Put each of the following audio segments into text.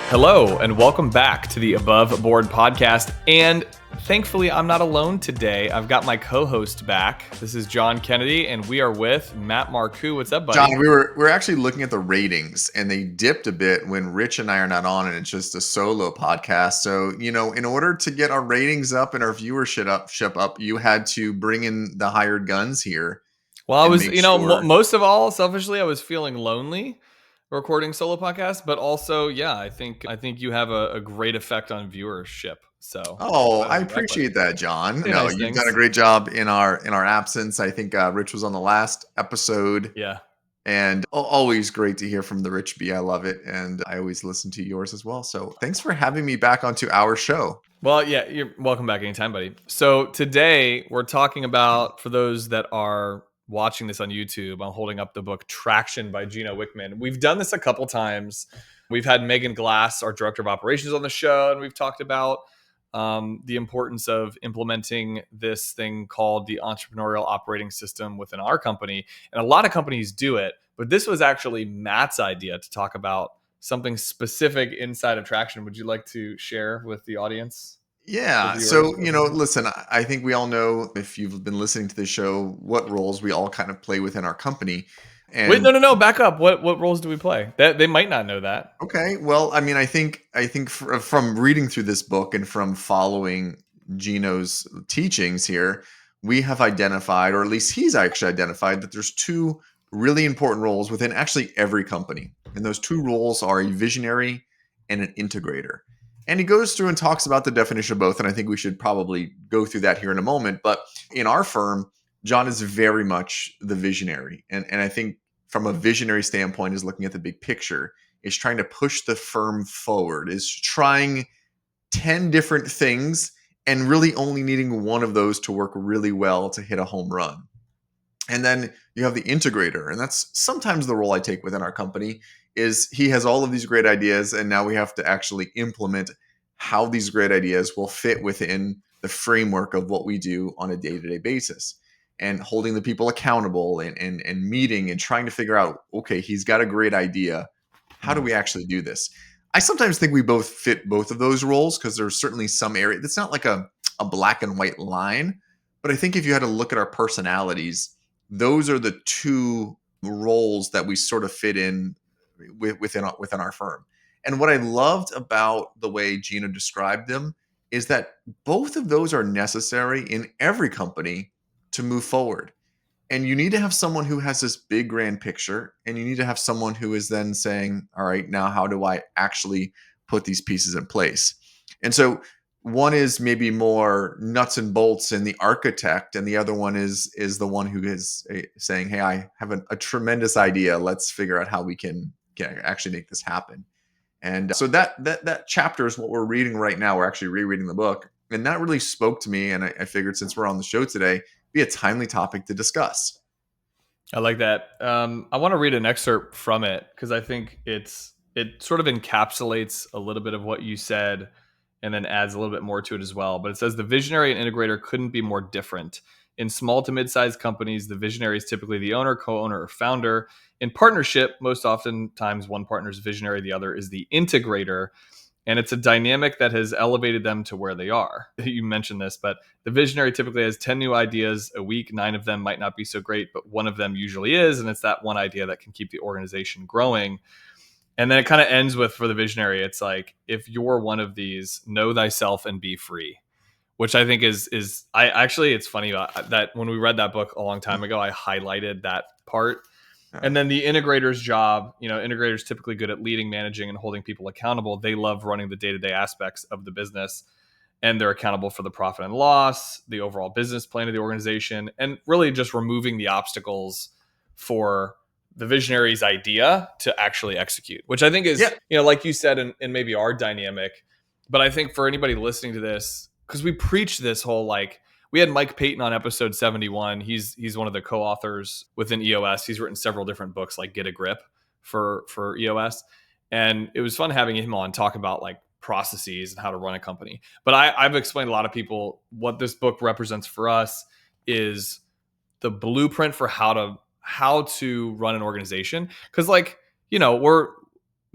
Hello, and welcome back to the Above Board podcast. And thankfully, I'm not alone today. I've got my co-host back. This is John Kennedy, and we are with Matt Marcoux. What's up, buddy? John, we're actually looking at the ratings, and they dipped a bit when Rich and I are not on, and it's just a solo podcast. So, in order to get our ratings up and our viewership up, you had to bring in the hired guns here. Well, I was, most of all, selfishly, I was feeling lonely recording solo podcasts, but also, I think you have a great effect on viewership. So, I appreciate that, John. Say No, nice you've things. done a great job in our absence. I think Rich was on the last episode. Yeah. And always great to hear from the Rich B. I love it. And I always listen to yours as well. So thanks for having me back onto our show. Well, yeah, you're welcome back anytime, buddy. So today we're talking about, for those that are watching this on YouTube, I'm holding up the book Traction by Gino Wickman. We've done this a couple times. We've had Megan Glass, our director of operations, on the show, and we've talked about the importance of implementing this thing called the entrepreneurial operating system within our company. And a lot of companies do it, but this was actually Matt's idea to talk about something specific inside of Traction. Would you like to share with the audience? Yeah. So, listen, I think we all know, if you've been listening to the show, what roles we all kind of play within our company. And wait, no, back up. What roles do we play? That they might not know that. Okay. Well, I mean, I think from reading through this book and from following Gino's teachings here, we have identified, or at least he's actually identified, that there's two really important roles within actually every company. And those two roles are a visionary and an integrator. And he goes through and talks about the definition of both. And I think we should probably go through that here in a moment. But in our firm, John is very much the visionary. And I think from a visionary standpoint is looking at the big picture, is trying to push the firm forward, is trying 10 different things and really only needing one of those to work really well to hit a home run. And then you have the integrator. And that's sometimes the role I take within our company, is he has all of these great ideas, and now we have to actually implement how these great ideas will fit within the framework of what we do on a day-to-day basis, and holding the people accountable and meeting and trying to figure out, okay, he's got a great idea. How do we actually do this? I sometimes think we both fit both of those roles, because there's certainly some area that's not like a black and white line. But I think if you had to look at our personalities, those are the two roles that we sort of fit in within our firm. And what I loved about the way Gino described them is that both of those are necessary in every company to move forward. And you need to have someone who has this big grand picture, and you need to have someone who is then saying, all right, now how do I actually put these pieces in place? And so one is maybe more nuts and bolts in the architect, and the other one is the one who is saying, hey, I have a tremendous idea. Let's figure out how we can actually make this happen. And so that chapter is what we're reading right now. We're actually rereading the book, and that really spoke to me. And I figured, since we're on the show today, be a timely topic to discuss. I like that. I want to read an excerpt from it, because I think it sort of encapsulates a little bit of what you said, and then adds a little bit more to it as well. But it says, the visionary and integrator couldn't be more different. In small to mid-sized companies, the visionary is typically the owner, co-owner, or founder. In partnership, most oftentimes one partner is visionary, the other is the integrator. And it's a dynamic that has elevated them to where they are. You mentioned this, but the visionary typically has 10 new ideas a week. 9 of them might not be so great, but one of them usually is. And it's that one idea that can keep the organization growing. And then it kind of ends with, for the visionary, it's like, if you're one of these, know thyself and be free, which I think is it's funny that when we read that book a long time ago, I highlighted that part. And then the integrator's job, integrators typically good at leading, managing, and holding people accountable. They love running the day-to-day aspects of the business, and they're accountable for the profit and loss, the overall business plan of the organization, and really just removing the obstacles for the visionary's idea to actually execute, which I think is, like you said, in maybe our dynamic. But I think for anybody listening to this, because we preach this whole, we had Mike Payton on episode 71. He's one of the co-authors within EOS. He's written several different books, like Get a Grip for EOS. And it was fun having him on talk about processes and how to run a company. But I've explained to a lot of people what this book represents for us is the blueprint for how to run an organization. Because we're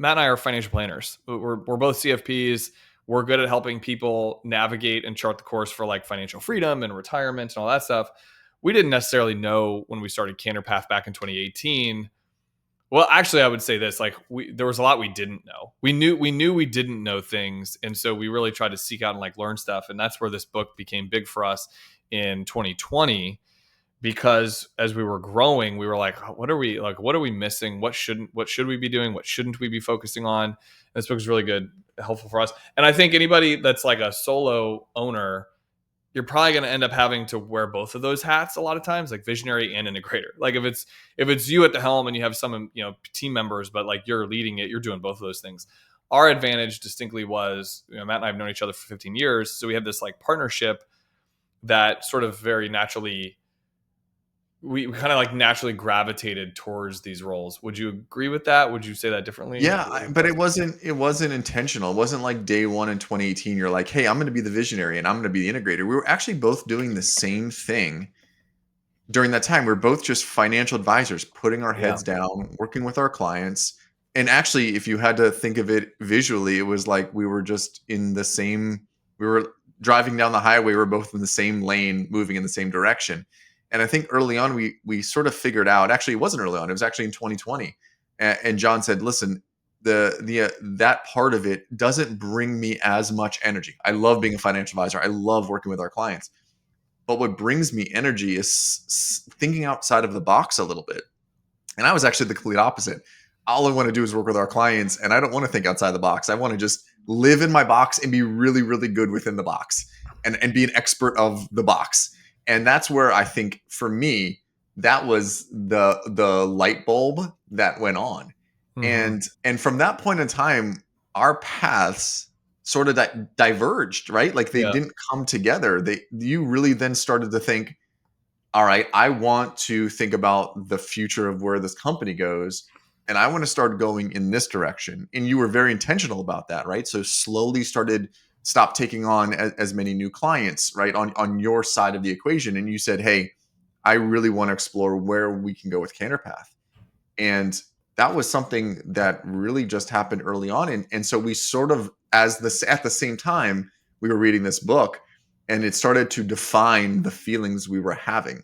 Matt and I are financial planners. We're both CFPs. We're good at helping people navigate and chart the course for like financial freedom and retirement and all that stuff. We didn't necessarily know when we started CandorPath back in 2018. Well, actually, I would say this: like, there was a lot we didn't know. We knew we didn't know things, and so we really tried to seek out and like learn stuff. And that's where this book became big for us in 2020, because as we were growing, we were like, what are we missing? What should we be doing? What shouldn't we be focusing on? And this book is really good, helpful for us. And I think anybody that's like a solo owner, you're probably going to end up having to wear both of those hats a lot of times, like visionary and integrator. Like if it's you at the helm and you have some team members, but like you're leading it, you're doing both of those things. Our advantage distinctly was, Matt and I have known each other for 15 years, so we have this like partnership that sort of very naturally, we kind of like naturally gravitated towards these roles. Would you agree with that? Would you say that differently? Yeah, but it wasn't intentional. It wasn't like day one in 2018. You're like, hey, I'm going to be the visionary and I'm going to be the integrator. We were actually both doing the same thing during that time. We're both just financial advisors, putting our Yeah. heads down, working with our clients. And actually, if you had to think of it visually, it was like we were just in the same, we were driving down the highway, we were both in the same lane, moving in the same direction. And I think early on, we sort of figured out, actually, it wasn't early on, it was actually in 2020. And John said, listen, that part of it doesn't bring me as much energy. I love being a financial advisor. I love working with our clients. But what brings me energy is thinking outside of the box a little bit. And I was actually the complete opposite. All I want to do is work with our clients, and I don't want to think outside the box. I want to just live in my box and be really, really good within the box, and be an expert of the box. And that's where I think for me, that was the light bulb that went on. Mm-hmm. And from that point in time, our paths sort of diverged, right? Like they Yeah. didn't come together. You really then started to think, all right, I want to think about the future of where this company goes, and I want to start going in this direction. And you were very intentional about that, right? So slowly stop taking on as many new clients, right? On your side of the equation. And you said, hey, I really want to explore where we can go with CandorPath. And that was something that really just happened early on. And so we sort of, at the same time, we were reading this book, and it started to define the feelings we were having.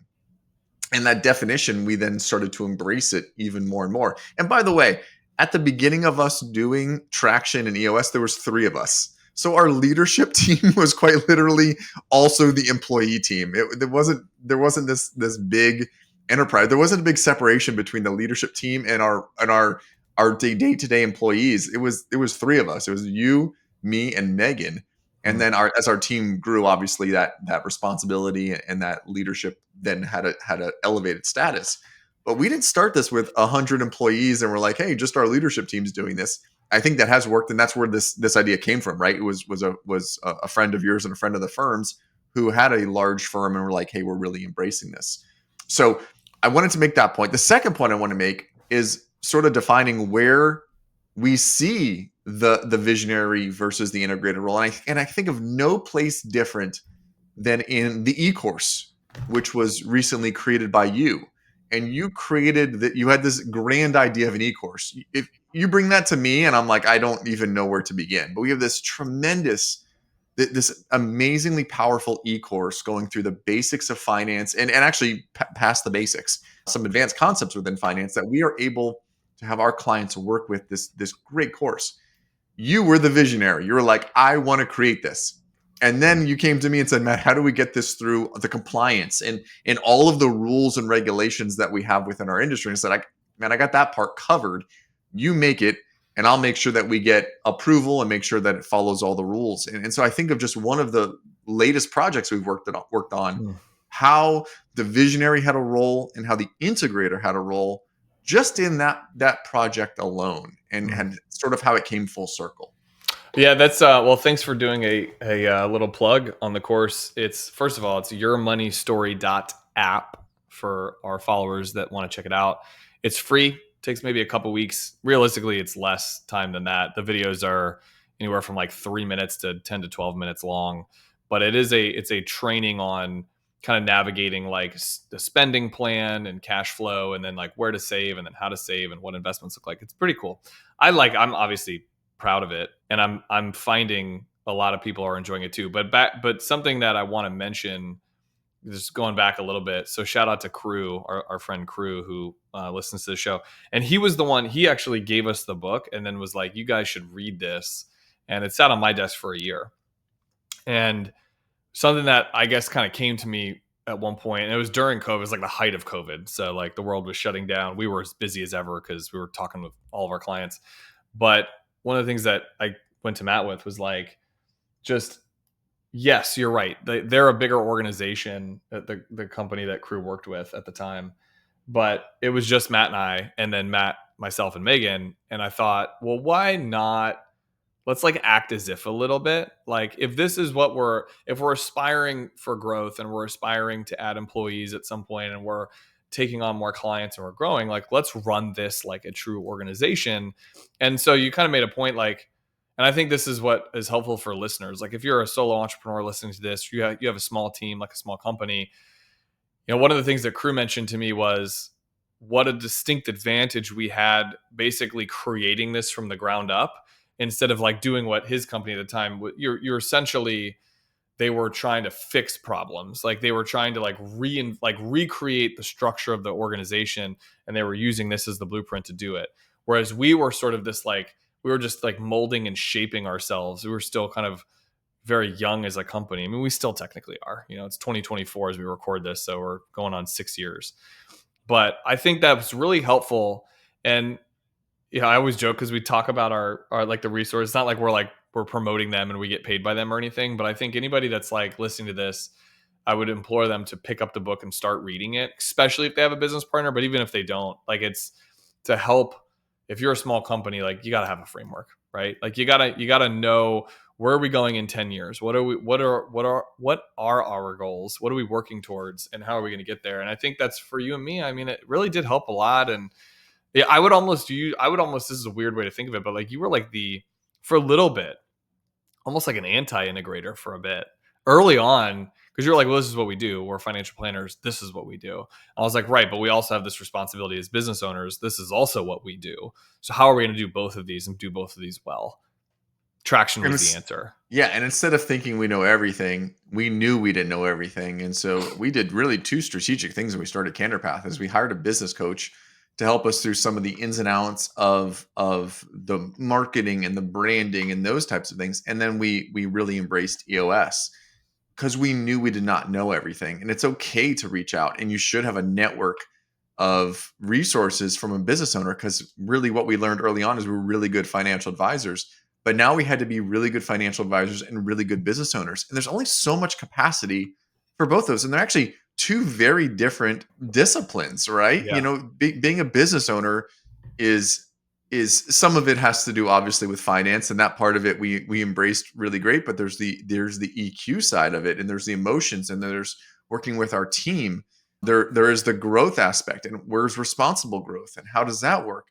And that definition, we then started to embrace it even more and more. And by the way, at the beginning of us doing traction and EOS, there was 3 of us. So our leadership team was quite literally also the employee team. There wasn't this big enterprise. There wasn't a big separation between the leadership team and our day-to-day employees. It was 3 of us. It was you, me, and Megan. And then as our team grew, obviously that responsibility and that leadership then had a elevated status. But we didn't start this with 100 employees and we're like, hey, just our leadership team's doing this. I think that has worked, and that's where this idea came from, right? It was a friend of yours and a friend of the firm's who had a large firm, and we're like, hey, we're really embracing this. So I wanted to make that point. The second point I want to make is sort of defining where we see the visionary versus the integrated role. And I think of no place different than in the e-course, which was recently created by you. And you created that, you had this grand idea of an e-course. If you bring that to me and I'm like, I don't even know where to begin. But we have this amazingly powerful e-course going through the basics of finance and actually past the basics, some advanced concepts within finance that we are able to have our clients work with this great course. You were the visionary. You were like, I want to create this. And then you came to me and said, Matt, how do we get this through the compliance and all of the rules and regulations that we have within our industry? And I said, man, I got that part covered. You make it, and I'll make sure that we get approval and make sure that it follows all the rules. And so I think of just one of the latest projects we've worked on, how the visionary had a role and how the integrator had a role just in that project alone, and sort of how it came full circle. Yeah, that's well, thanks for doing a little plug on the course. First of all, it's yourmoneystory.app for our followers that want to check it out. It's free. Takes maybe a couple weeks. Realistically, it's less time than that. The videos are anywhere from like 3 minutes to 10 to 12 minutes long, but it's a training on kind of navigating like the spending plan and cash flow, and then like where to save and then how to save and what investments look like. It's pretty cool. I'm obviously proud of it, and I'm finding a lot of people are enjoying it too. But something that I want to mention, just going back a little bit. So shout out to Crew, our friend Crew, who listens to the show, and he was the one. He actually gave us the book, and then was like, "You guys should read this." And it sat on my desk for a year. And something that I guess kind of came to me at one point, and it was during COVID. It was like the height of COVID, so like the world was shutting down. We were as busy as ever because we were talking with all of our clients. But one of the things that I went to Matt with was like, just yes, you're right. They're a bigger organization at the company that Crew worked with at the time, but it was just Matt and I, and then Matt, myself, and Megan. And I thought, well, why not? Let's like act as if a little bit. Like if this is what if we're aspiring for growth and we're aspiring to add employees at some point and we're taking on more clients and we're growing, like let's run this like a true organization. And so you kind of made a point like, and I think this is what is helpful for listeners. Like if you're a solo entrepreneur listening to this, you have a small team, like a small company. One of the things that Crew mentioned to me was what a distinct advantage we had basically creating this from the ground up instead of like doing what his company at the time. You're essentially, they were trying to fix problems. Like they were trying to like recreate the structure of the organization, and they were using this as the blueprint to do it. Whereas we were sort of this like, we were just like molding and shaping ourselves. We were still kind of very young as a company. I mean, we still technically are. It's 2024 as we record this, so we're going on 6 years. But I think that's really helpful. And I always joke because we talk about our like the resource. It's not like we're promoting them and we get paid by them or anything. But I think anybody that's like listening to this, I would implore them to pick up the book and start reading it, especially if they have a business partner. But even if they don't, like it's to help. If you're a small company, like you got to have a framework, right? Like you gotta know, where are we going in 10 years? What are our goals? What are we working towards? And how are we going to get there? And I think that's for you and me. I mean, it really did help a lot. And yeah, this is a weird way to think of it, but like you were like for a little bit, almost like an anti-integrator for a bit early on, because you're like, well, this is what we do. We're financial planners. This is what we do. I was like, right, but we also have this responsibility as business owners. This is also what we do. So how are we going to do both of these and do both of these well? Traction And was the it's, answer. yeah, and instead of thinking we know everything, we knew we didn't know everything. And so we did really two strategic things when we started CandorPath is we hired a business coach to help us through some of the ins and outs of the marketing and the branding and those types of things. And then we really embraced EOS because we knew we did not know everything. And it's okay to reach out, and you should have a network of resources from a business owner, because really what we learned early on is we were really good financial advisors, but now we had to be really good financial advisors and really good business owners. And there's only so much capacity for both those. And they're actually two very different disciplines, right? Yeah. Being a business owner is some of it has to do obviously with finance, and that part of it we embraced really great, but there's the EQ side of it, and there's the emotions, and there's working with our team. There is the growth aspect, and where's responsible growth and how does that work?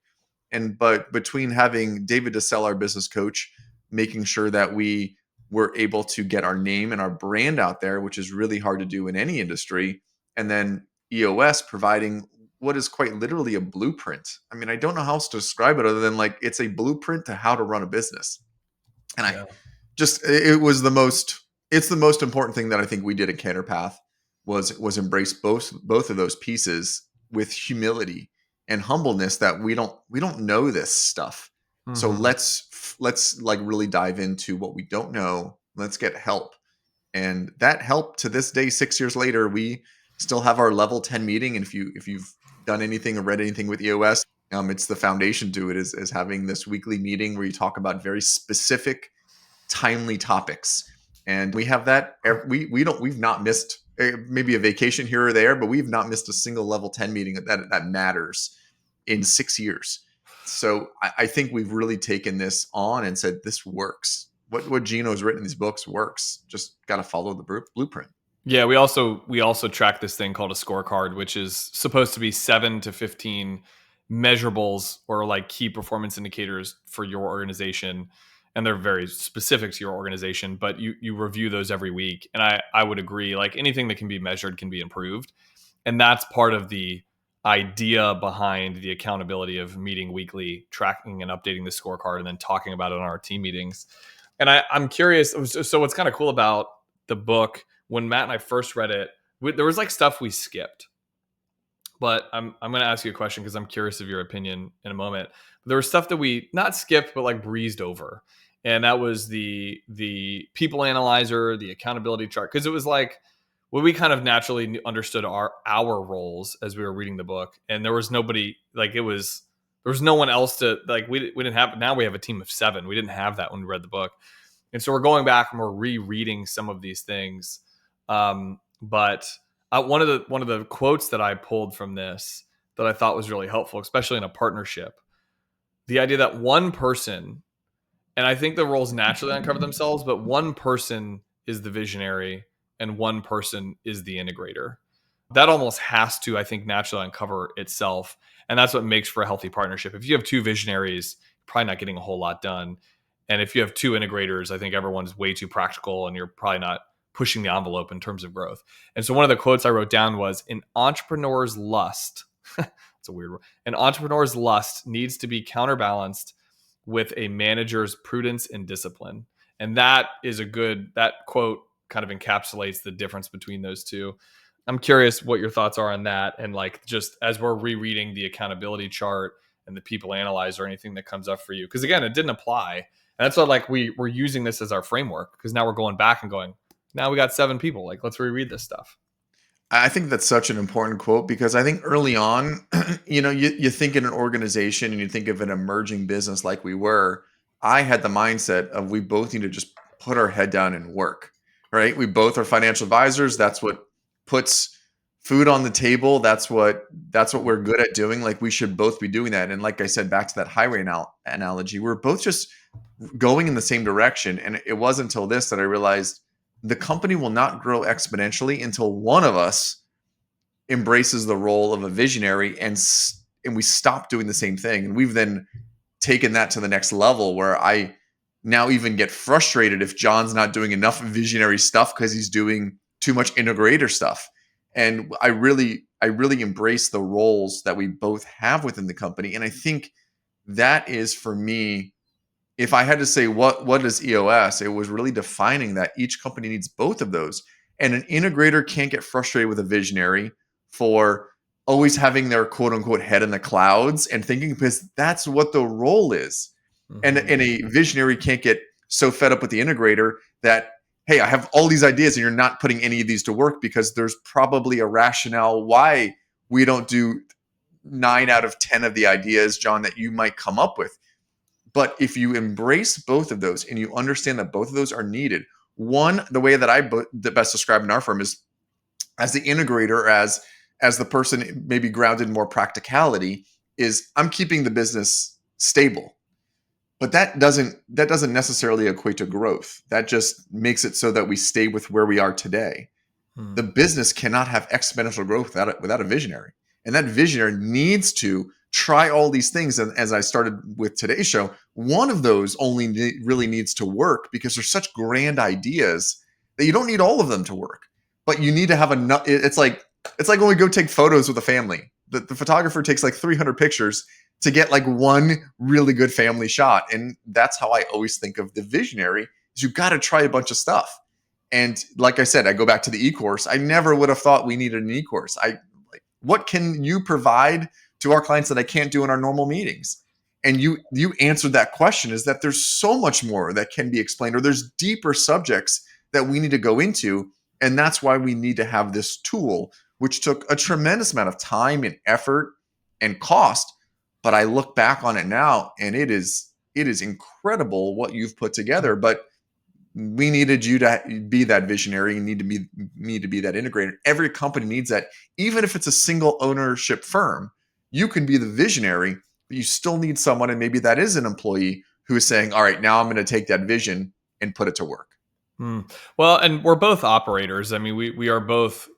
But between having David DeSell, our business coach, making sure that we were able to get our name and our brand out there, which is really hard to do in any industry, and then EOS providing what is quite literally a blueprint. I mean, I don't know how else to describe it other than like it's a blueprint to how to run a business. And I Yeah. just it was the most it's the most important thing that I think we did at CandorPath was embrace both of those pieces with humility and humbleness, that we don't know this stuff. So Mm-hmm. let's like really dive into what we don't know. Let's get help. And that help, to this day, 6 years later, we still have our level 10 meeting. And if you've done anything or read anything with EOS, it's the foundation to it is having this weekly meeting where you talk about very specific, timely topics. And we have that. We've not missed maybe a vacation here or there, but we've not missed a single level 10 meeting that matters in 6 years. So I think we've really taken this on and said, this works. What Gino's written in these books works. Just got to follow the blueprint. Yeah, we also track this thing called a scorecard, which is supposed to be 7 to 15 measurables or like key performance indicators for your organization. and they're very specific to your organization, but you review those every week. And I would agree, like anything that can be measured can be improved. And that's part of the idea behind the accountability of meeting weekly, tracking and updating the scorecard, and then talking about it on our team meetings. And I'm curious. So what's kind of cool about the book, when Matt and I first read it, there was like stuff we skipped. But I'm going to ask you a question because I'm curious of your opinion in a moment. There was stuff that we not skipped, but like breezed over, and that was the people analyzer, the accountability chart, because it was like well, we kind of naturally understood our roles as we were reading the book, and there was nobody like there was no one else to like we didn't have. Now we have a team of 7. We didn't have that when we read the book, and so we're going back and we're rereading some of these things. But one of the quotes that I pulled from this that I thought was really helpful, especially in a partnership, the idea that one person, and I think the roles naturally uncover themselves, but one person is the visionary and one person is the integrator. That almost has to, I think, naturally uncover itself. And that's what makes for a healthy partnership. If you have 2 visionaries, you're probably not getting a whole lot done. And if you have 2 integrators, I think everyone's way too practical and you're probably not pushing the envelope in terms of growth. And so one of the quotes I wrote down was an entrepreneur's lust. It's a weird word. An entrepreneur's lust needs to be counterbalanced with a manager's prudence and discipline. And that quote kind of encapsulates the difference between those two. I'm curious what your thoughts are on that. And like, just as we're rereading the accountability chart and the people analyzer, anything that comes up for you. Cause again, it didn't apply. And that's what like we're using this as our framework because now we're going back and going, now we got 7 people. Like, let's reread this stuff. I think that's such an important quote because I think early on, you think in an organization and you think of an emerging business like we were. I had the mindset of we both need to just put our head down and work, right? We both are financial advisors. That's what puts food on the table. That's what we're good at doing. Like we should both be doing that. And like I said, back to that highway analogy, we're both just going in the same direction. And it wasn't until this that I realized the company will not grow exponentially until one of us embraces the role of a visionary and we stop doing the same thing. And we've then taken that to the next level where I now even get frustrated if John's not doing enough visionary stuff because he's doing too much integrator stuff. And I really embrace the roles that we both have within the company. And I think that is for me, if I had to say what is EOS, it was really defining that each company needs both of those. And an integrator can't get frustrated with a visionary for always having their quote unquote head in the clouds and thinking because that's what the role is. And a visionary can't get so fed up with the integrator that, hey, I have all these ideas and you're not putting any of these to work because there's probably a rationale why we don't do 9 out of 10 of the ideas, John, that you might come up with. But if you embrace both of those and you understand that both of those are needed, one, the way that the best describe in our firm is as the integrator, as the person maybe grounded in more practicality, is I'm keeping the business stable. But that doesn't necessarily equate to growth. That just makes it so that we stay with where we are today. The business cannot have exponential growth without a visionary. And that visionary needs to try all these things. And as I started with today's show, one of those only really needs to work because there's such grand ideas that you don't need all of them to work. But you need to have enough. It's like when we go take photos with a family. The photographer takes like 300 pictures to get like one really good family shot. And that's how I always think of the visionary is you've got to try a bunch of stuff. And like I said, I go back to the e-course. I never would have thought we needed an e-course. What can you provide to our clients that I can't do in our normal meetings? And you answered that question is that there's so much more that can be explained, or there's deeper subjects that we need to go into. And that's why we need to have this tool, which took a tremendous amount of time and effort and cost. But I look back on it now and it is incredible what you've put together. But we needed you to be that visionary. You need to be that integrator. Every company needs that. Even if it's a single ownership firm, you can be the visionary, but you still need someone, and maybe that is an employee who is saying, all right, now I'm going to take that vision and put it to work. Well, and we're both operators. I mean, we are both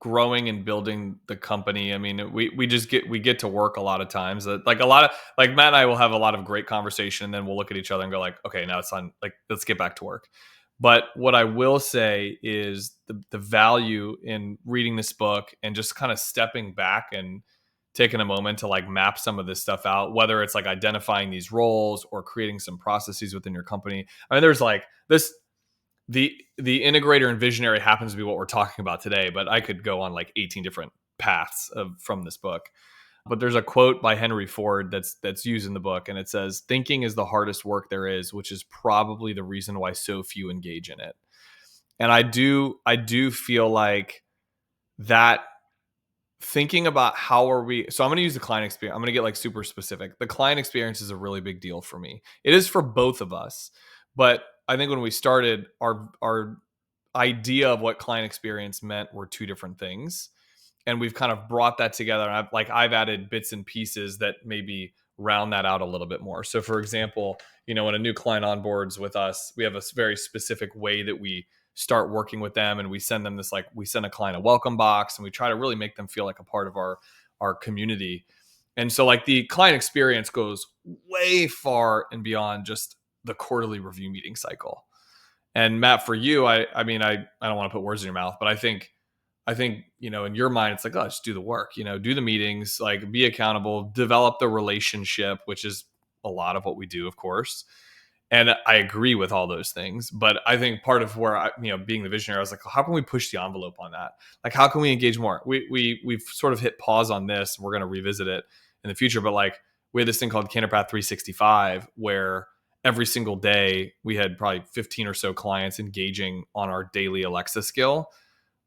growing and building the company. I mean, we get to work a lot of times. Like a lot of like Matt and I will have a lot of great conversation, and then we'll look at each other and go like, okay, now it's on. Like, let's get back to work. But what I will say is the value in reading this book and just kind of stepping back and taking a moment to like map some of this stuff out, whether it's like identifying these roles or creating some processes within your company. I mean, there's like this the integrator and visionary happens to be what we're talking about today, but I could go on like 18 different paths from this book. But there's a quote by Henry Ford that's used in the book, and it says, "Thinking is the hardest work there is, which is probably the reason why so few engage in it." And I do feel like that, thinking about how are we, so I'm going to use the client experience. I'm going to get like super specific. The client experience is a really big deal for me. It is for both of us. But I think when we started, our idea of what client experience meant were two different things, and we've kind of brought that together. And I've added bits and pieces that maybe round that out a little bit more. So for example, when a new client onboards with us, we have a very specific way that we start working with them, and we send them this, like, we send a client a welcome box, and we try to really make them feel like a part of our community. And so like the client experience goes way far and beyond just the quarterly review meeting cycle. And Matt, for you, I mean, I don't want to put words in your mouth, but I think, in your mind, it's like, oh, just do the work, do the meetings, like be accountable, develop the relationship, which is a lot of what we do, of course. And I agree with all those things. But I think part of where being the visionary, I was like, how can we push the envelope on that? Like, how can we engage more? We've sort of hit pause on this. We're going to revisit it in the future. But like, we had this thing called CandorPath 365, where every single day we had probably 15 or so clients engaging on our daily Alexa skill,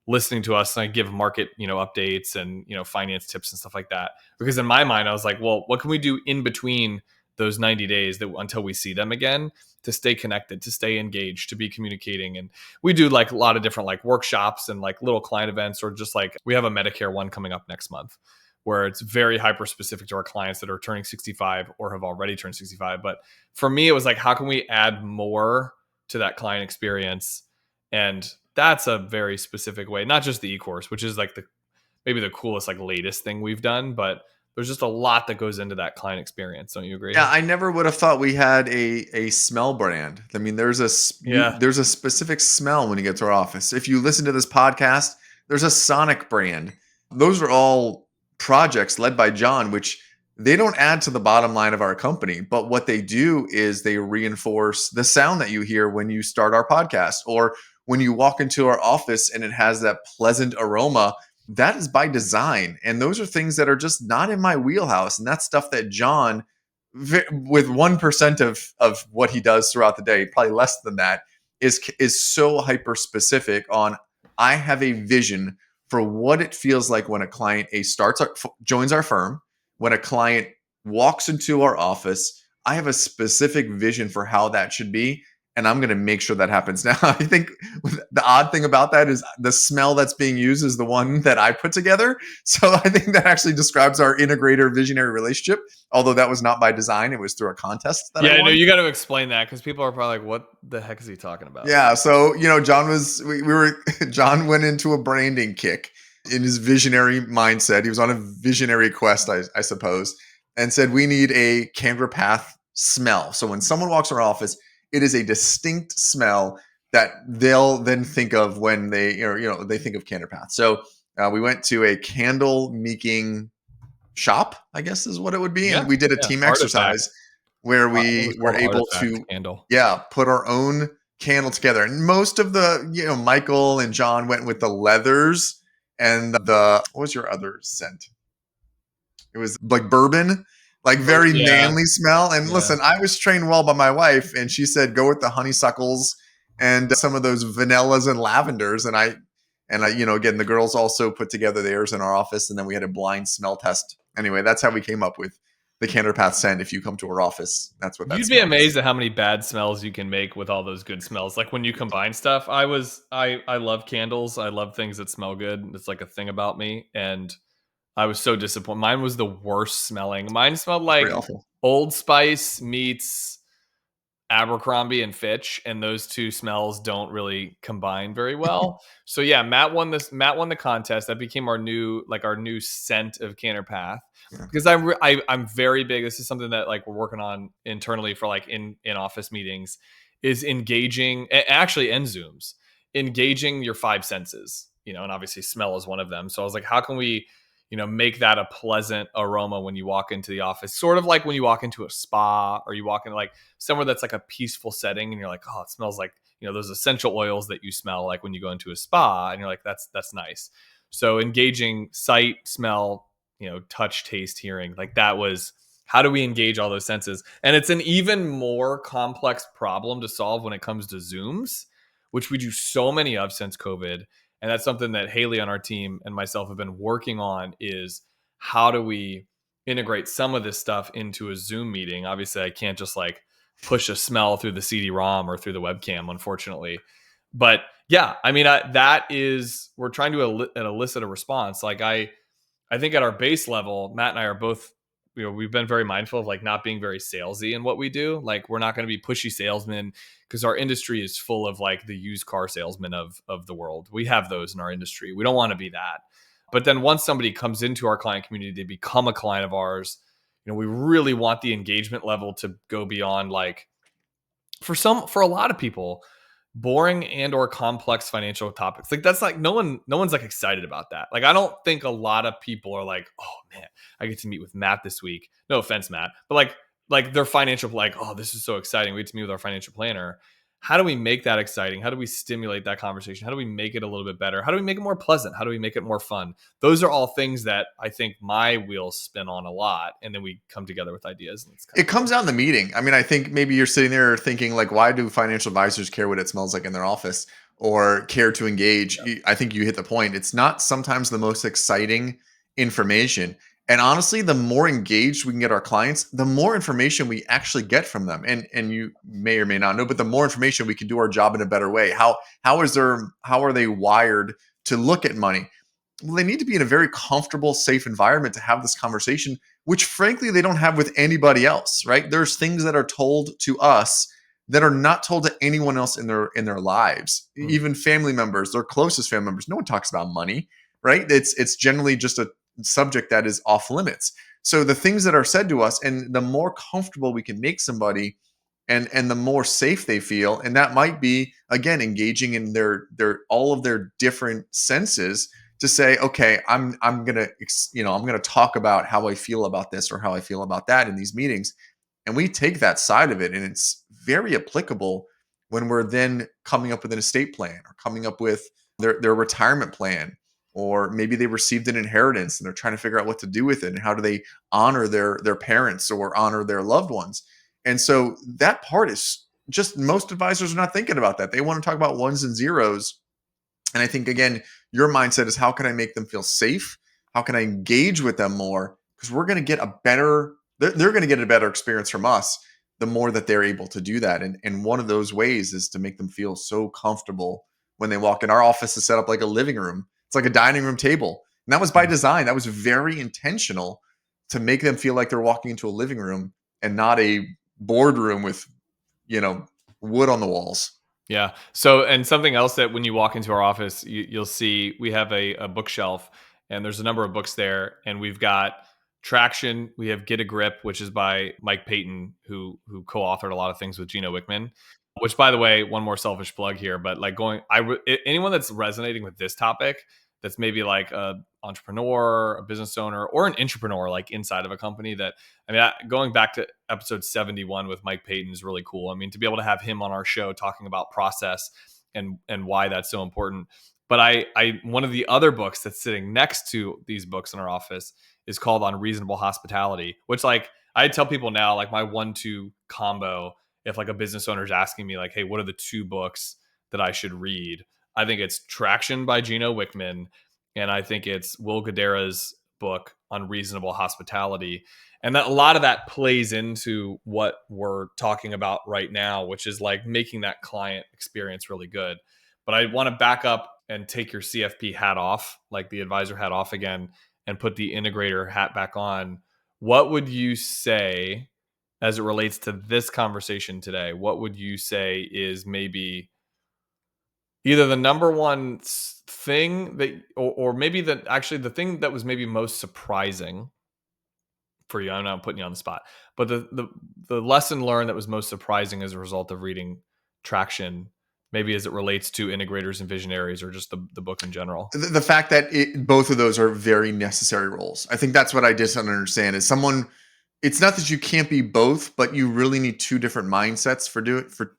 listening to us, and I give market, updates and, finance tips and stuff like that. Because in my mind, I was like, well, what can we do in between those 90 days that until we see them again, to stay connected, to stay engaged, to be communicating? And we do like a lot of different like workshops and like little client events, or just like we have a Medicare one coming up next month, where it's very hyper specific to our clients that are turning 65 or have already turned 65. But for me, it was like, how can we add more to that client experience? And that's a very specific way, not just the e-course, which is like maybe the coolest, like latest thing we've done, but there's just a lot that goes into that client experience. Don't you agree? Yeah, I never would have thought we had a smell brand. I mean, Yeah. there's a specific smell when you get to our office. If you listen to this podcast, there's a sonic brand. Those are all projects led by John, which they don't add to the bottom line of our company, but what they do is they reinforce the sound that you hear when you start our podcast, or when you walk into our office and it has that pleasant aroma. That is by design. And those are things that are just not in my wheelhouse. And that's stuff that John, with 1% of what he does throughout the day, probably less than that, is so hyper specific on. I have a vision for what it feels like when a client joins our firm, when a client walks into our office. I have a specific vision for how that should be, and I'm going to make sure that happens. Now, I think the odd thing about that is the smell that's being used is the one that I put together. So I think that actually describes our integrator visionary relationship, although that was not by design. It was through a contest that I Yeah, I know, won. you got to explain that, because people are probably like, what the heck is he talking about? Yeah. So, John went into a branding kick in his visionary mindset. He was on a visionary quest, I suppose, and said, we need a CandorPath smell. So when someone walks in our office, it is a distinct smell that they'll then think of when they think of CandorPath. So we went to a candle making shop, I guess is what it would be, Yeah. and we did a Yeah. team Artifact. exercise where I think it we was were called able Artifact to, Candle. yeah, put our own candle together. And most of the, Michael and John went with the leathers and what was your other scent? It was like bourbon, like very Yeah. manly smell. And Yeah. listen, I was trained well by my wife, and she said go with the honeysuckles and some of those vanillas and lavenders. And I, again, the girls also put together theirs in our office, and then we had a blind smell test. Anyway, that's how we came up with the CandorPath scent. If you come to our office, that's what that You'd be smell is. amazed at how many bad smells you can make with all those good smells. Like when you combine stuff, I love candles. I love things that smell good. It's like a thing about me. And I was so disappointed. Mine was the worst smelling. Mine smelled It's pretty like awful. Old Spice meets Abercrombie and Fitch, and those two smells don't really combine very well. So yeah, Matt won this. Matt won the contest. That became our new scent of CandorPath. Yeah. Because I'm very big. This is something that like we're working on internally for like in office meetings, is engaging, actually in Zooms, engaging your five senses. And obviously smell is one of them. So I was like, how can we make that a pleasant aroma when you walk into the office, sort of like when you walk into a spa, or you walk into like somewhere that's like a peaceful setting, and you're like, oh, it smells like those essential oils that you smell like when you go into a spa, and you're like, that's nice. So engaging sight, smell, touch, taste, hearing, like that was how do we engage all those senses. And it's an even more complex problem to solve when it comes to Zooms, which we do so many of since COVID. And that's something that Haley on our team and myself have been working on, is how do we integrate some of this stuff into a Zoom meeting. Obviously I can't just like push a smell through the CD-ROM or through the webcam, unfortunately. But yeah, I mean, that is, we're trying to elicit a response. Like I think at our base level, Matt and I are both, we've been very mindful of like not being very salesy in what we do. Like we're not going to be pushy salesmen, because our industry is full of like the used car salesmen of the world. We have those in our industry. We don't want to be that. But then once somebody comes into our client community, they become a client of ours. We really want the engagement level to go beyond like, for a lot of people, boring and or complex financial topics, like that's like no one's like excited about that. Like I don't think a lot of people are like, oh man, I get to meet with Matt this week. No offense, Matt, but like their financial, like, oh, this is so exciting, we get to meet with our financial planner. How do we make that exciting? How do we stimulate that conversation? How do we make it a little bit better? How do we make it more pleasant? How do we make it more fun? Those are all things that I think my wheels spin on a lot, and then we come together with ideas, and it's kind It of cool. comes out in the meeting. I mean, I think maybe you're sitting there thinking like, why do financial advisors care what it smells like in their office or care to engage? Yeah. I think you hit the point. It's not sometimes the most exciting information. And honestly, the more engaged we can get our clients, the more information we actually get from them. And you may or may not know, but the more information we can do our job in a better way. How are they wired to look at money? Well, they need to be in a very comfortable, safe environment to have this conversation, which frankly they don't have with anybody else, right? There's things that are told to us that are not told to anyone else in their lives, Mm. even family members, their closest family members. No one talks about money, right? It's generally just a subject that is off limits. So the things that are said to us, and the more comfortable we can make somebody, and the more safe they feel, and that might be again engaging in their all of their different senses to say, okay, I'm gonna I'm gonna talk about how I feel about this or how I feel about that in these meetings, and we take that side of it, and it's very applicable when we're then coming up with an estate plan or coming up with their retirement plan, or maybe they received an inheritance and they're trying to figure out what to do with it and how do they honor their parents or honor their loved ones. And so that part is just, most advisors are not thinking about that. They want to talk about ones and zeros. And I think again, your mindset is, how can I make them feel safe? How can I engage with them more? Because we're going to get a better, they're going to get a better experience from us the more that they're able to do that. And one of those ways is to make them feel so comfortable when they walk in. Our office is set up like a living room. It's like a dining room table. And that was by design. That was very intentional to make them feel like they're walking into a living room and not a boardroom with, you know, wood on the walls. Yeah. So, and something else that when you walk into our office, you'll see we have a bookshelf, and there's a number of books there. And we've got Traction. We have Get a Grip, which is by Mike Payton, who co-authored a lot of things with Gino Wickman. Which, by the way, one more selfish plug here, but like anyone that's resonating with this topic, that's maybe like a entrepreneur, a business owner, or an entrepreneur, like inside of a company. That I mean, going back to episode 71 with Mike Payton is really cool. I mean, to be able to have him on our show talking about process and why that's so important. But I one of the other books that's sitting next to these books in our office is called Unreasonable Hospitality, which like I tell people now, like my 1-2 combo, if like a business owner is asking me like, hey, what are the two books that I should read? I think it's Traction by Gino Wickman, and I think it's Will Guidara's book Unreasonable Hospitality. And that a lot of that plays into what we're talking about right now, which is like making that client experience really good. But I want to back up and take your CFP hat off, like the advisor hat off again, and put the integrator hat back on. What would you say? as it relates to this conversation today, what would you say is maybe either the number one thing that, or maybe that actually the thing that was maybe most surprising for you? I'm not putting you on the spot, but the lesson learned that was most surprising as a result of reading Traction, maybe as it relates to Integrators and Visionaries, or just the book in general. The fact that both of those are very necessary roles. I think that's what I just don't understand is someone. It's not that you can't be both, but you really need two different mindsets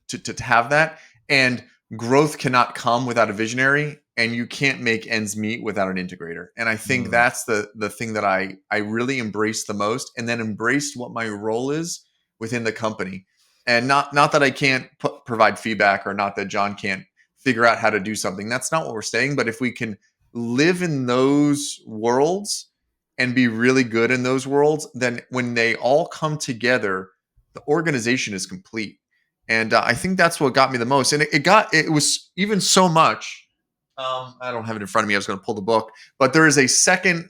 to have that. And growth cannot come without a visionary, and you can't make ends meet without an integrator. And I think Mm. that's the thing that I really embraced the most, and then embraced what my role is within the company. And not that I can't provide feedback, or not that John can't figure out how to do something. That's not what we're saying. But if we can live in those worlds and be really good in those worlds, then when they all come together, the organization is complete. And I think that's what got me the most. And it was even so much. I don't have it in front of me. I was going to pull the book, but there's a second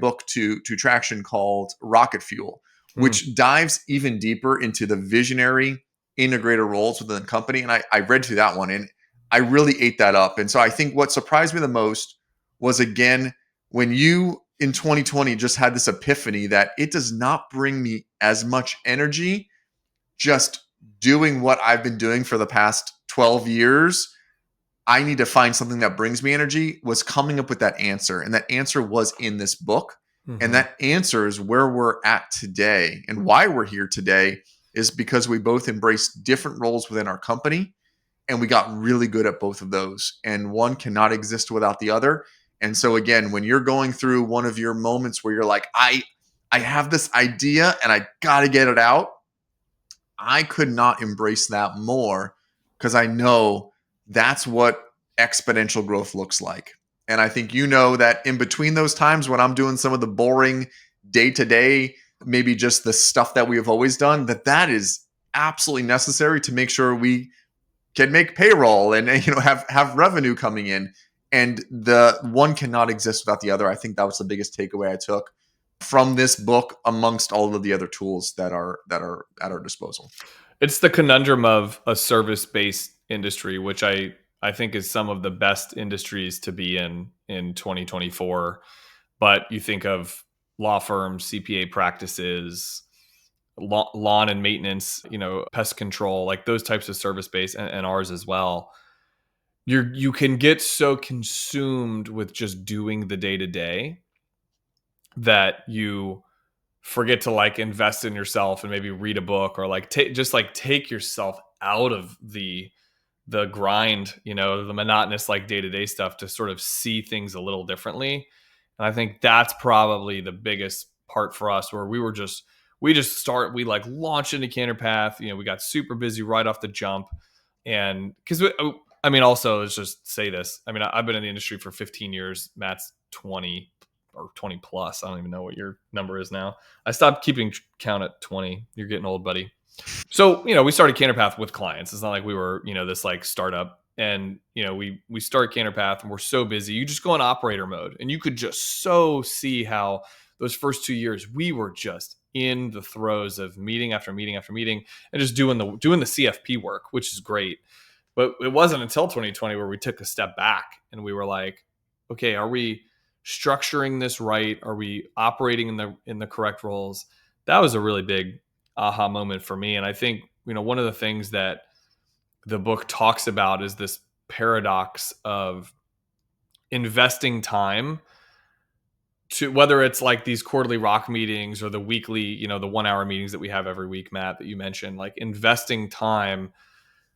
book to Traction called Rocket Fuel, Mm. which dives even deeper into the visionary integrator roles within the company. And I read through that one, and I really ate that up. And so I think what surprised me the most was, again, when you in 2020 just had this epiphany that it does not bring me as much energy just doing what I've been doing for the past 12 years. I need to find something that brings me energy, was coming up with that answer. And that answer was in this book. And Hmm. that answer is where we're at today. And why we're here today is because we both embraced different roles within our company, and we got really good at both of those. And one cannot exist without the other. And so again, when you're going through one of your moments where you're like, I have this idea and I got to get it out, I could not embrace that more, because I know that's what exponential growth looks like. And I think that in between those times when I'm doing some of the boring day to day, maybe just the stuff that we have always done, that is absolutely necessary to make sure we can make payroll and have revenue coming in. And the one cannot exist without the other. I think that was the biggest takeaway I took from this book, amongst all of the other tools that are at our disposal. It's the conundrum of a service-based industry, which I think is some of the best industries to be in 2024. But you think of law firms, CPA practices, lawn and maintenance, pest control, like those types of service-based, and ours as well. You can get so consumed with just doing the day to day that you forget to like invest in yourself and maybe read a book, or like take yourself out of the grind, the monotonous like day-to-day stuff, to sort of see things a little differently. And I think that's probably the biggest part for us, where we like launched into CandorPath. We got super busy right off the jump. And because I mean, also, let's just say this. I mean, I've been in the industry for 15 years. Matt's 20 or 20 plus. I don't even know what your number is now. I stopped keeping count at 20. You're getting old, buddy. So, we started CandorPath with clients. It's not like we were, this like startup. And, we start CandorPath and we're so busy. You just go in operator mode, and you could just so see how those first 2 years we were just in the throes of meeting after meeting after meeting, and just doing the CFP work, which is great. But it wasn't until 2020 where we took a step back and we were like, okay, are we structuring this right? Are we operating in the correct roles? That was a really big aha moment for me. And I think, one of the things that the book talks about is this paradox of investing time, to whether it's like these quarterly rock meetings or the weekly, the 1 hour meetings that we have every week, Matt, that you mentioned. Like, investing time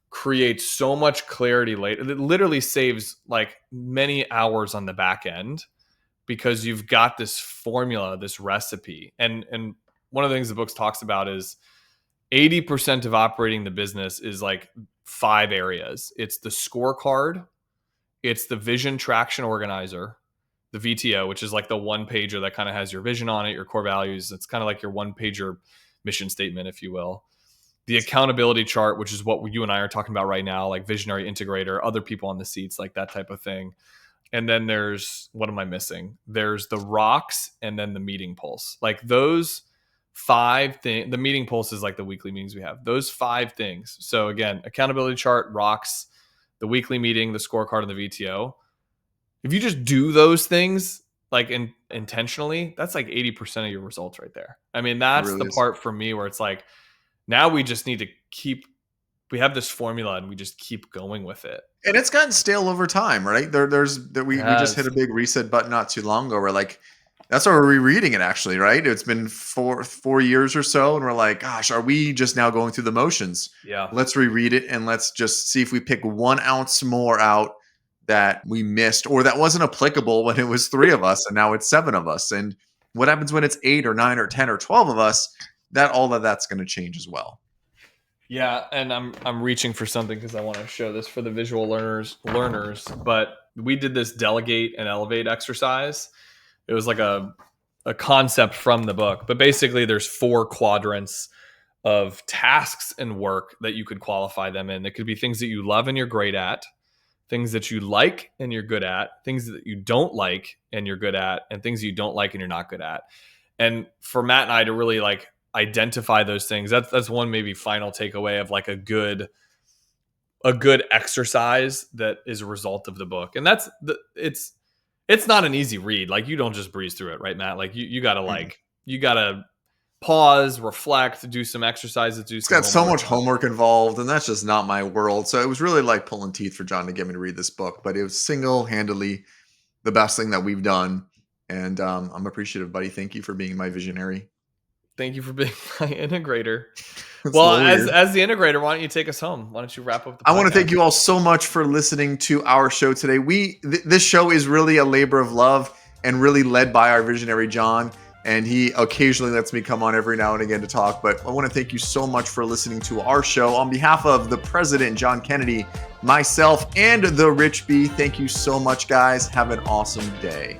creates so much clarity later. It literally saves like many hours on the back end, because you've got this formula, this recipe. And one of the things the book talks about is 80% of operating the business is like 5 areas. It's the scorecard, it's the vision traction organizer, the VTO, which is like the one pager that kind of has your vision on it, your core values. It's kind of like your one pager mission statement, if you will. The accountability chart, which is what you and I are talking about right now, like visionary, integrator, other people on the seats, like that type of thing. And then there's, what am I missing? There's the rocks, and then the meeting pulse. Like those 5 things. The meeting pulse is like the weekly meetings we have. Those 5 things. So again, accountability chart, rocks, the weekly meeting, the scorecard, and the VTO. If you just do those things like intentionally, that's like 80% of your results right there. I mean, It that's really the is. part for me where it's like, now we just need to we have this formula and we just keep going with it. And it's gotten stale over time, right? It We just hit has. a big reset button not too long ago. We're like, that's why we're rereading it actually, right? It's been four years or so, and we're like, gosh, are we just now going through the motions? Yeah. Let's reread it and let's just see if we pick 1 ounce more out that we missed or that wasn't applicable when it was 3 of us and now it's 7 of us. And what happens when it's 8 or 9 or 10 or 12 of us? All of that's going to change as well. Yeah, and I'm reaching for something because I want to show this for the visual learners. But we did this delegate and elevate exercise. It was like a concept from the book, but basically there's 4 quadrants of tasks and work that you could qualify them in. It could be things that you love and you're great at, things that you like and you're good at, things that you don't like and you're good at, and things you don't like and you're not good at. And for Matt and I to really like identify those things, that's one maybe final takeaway of like a good exercise that is a result of the book. And it's not an easy read. Like you don't just breeze through it, right, Matt? Like you gotta Mhm. you gotta pause, reflect, do some exercises, do It's some got so homework. much homework involved, and that's just not my world. So it was really like pulling teeth for John to get me to read this book, but it was single-handedly the best thing that we've done. And I'm appreciative, buddy. Thank you for being my visionary. Thank you for being my integrator. It's a Well, little weird. as the integrator, why don't you take us home? Why don't you wrap up the I want to podcast? thank you all so much for listening to our show today. This show is really a labor of love and really led by our visionary John. And he occasionally lets me come on every now and again to talk. But I want to thank you so much for listening to our show. On behalf of the president, John Kennedy, myself, and the Rich Bee, thank you so much, guys. Have an awesome day.